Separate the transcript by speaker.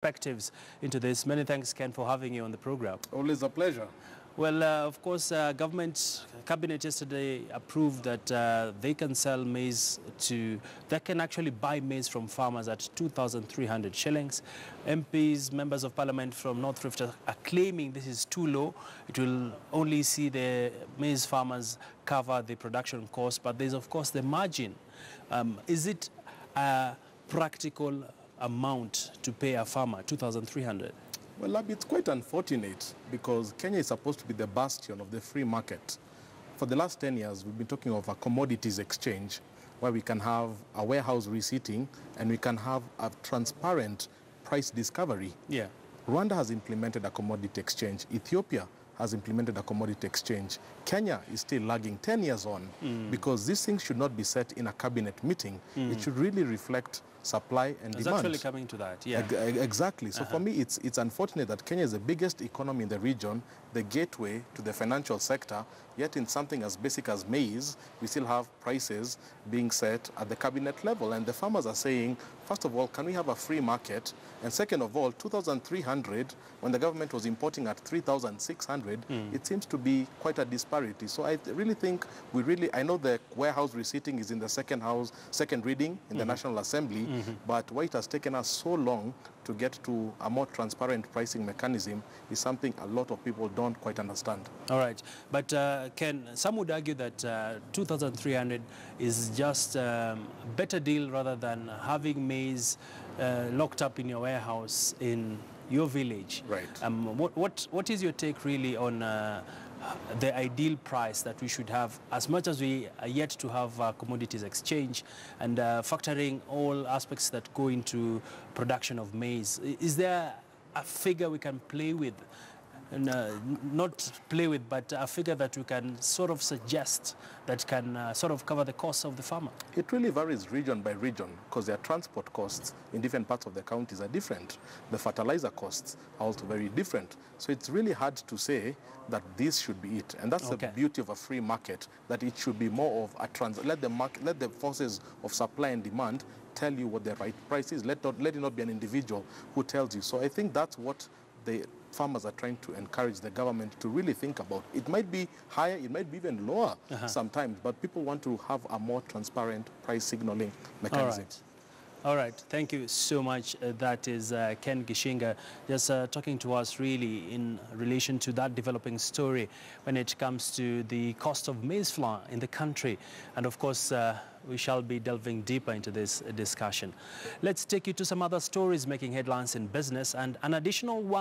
Speaker 1: perspectives into this. Many thanks, Ken, for having you on the program.
Speaker 2: Always a pleasure.
Speaker 1: Well, of course, government cabinet yesterday approved that they can sell maize they can actually buy maize from farmers at 2,300 shillings. MPs, members of parliament from North Rift are claiming this is too low. It will only see the maize farmers cover the production cost, but there's of course the margin. Is it a practical amount to pay a farmer, 2,300?
Speaker 2: Well, Abby, it's quite unfortunate because Kenya is supposed to be the bastion of the free market. For the last 10 years, we've been talking of a commodities exchange where we can have a warehouse receipting and we can have a transparent price discovery.
Speaker 1: Yeah.
Speaker 2: Rwanda has implemented a commodity exchange. Ethiopia has implemented a commodity exchange. Kenya is still lagging 10 years on because these things should not be set in a cabinet meeting. It should really reflect supply and
Speaker 1: It's
Speaker 2: demand.
Speaker 1: actually coming to that, yeah.
Speaker 2: Exactly. So for me, it's unfortunate that Kenya is the biggest economy in the region, the gateway to the financial sector, yet in something as basic as maize, we still have prices being set at the cabinet level. And the farmers are saying, first of all, can we have a free market? And second of all, 2,300, when the government was importing at 3,600, it seems to be quite a disparity. So I really think I know the warehouse receipting is in the second reading in the National Assembly, but why it has taken us so long to get to a more transparent pricing mechanism is something a lot of people don't quite understand.
Speaker 1: All right. But Ken, some would argue that 2,300 is just a better deal rather than having maize locked up in your warehouse in your village.
Speaker 2: Right.
Speaker 1: What is your take really on the ideal price that we should have, as much as we are yet to have commodities exchange and factoring all aspects that go into production of maize? Is there a figure we can play with? And, not play with, but a figure that we can sort of suggest that can sort of cover the costs of the farmer?
Speaker 2: It really varies region by region because their transport costs in different parts of the counties are different. The fertilizer costs are also very different. So it's really hard to say that this should be it. And that's the beauty of a free market, that it should be more of a let the forces of supply and demand tell you what the right price is. Let it not be an individual who tells you. So I think that's what the farmers are trying to encourage the government to really think about. It might be higher, it might be even lower sometimes, but people want to have a more transparent price signaling mechanism.
Speaker 1: All right. Thank you so much. That is Ken Gishinga just talking to us really in relation to that developing story when it comes to the cost of maize flour in the country. And of course, we shall be delving deeper into this discussion. Let's take you to some other stories making headlines in business, and an additional one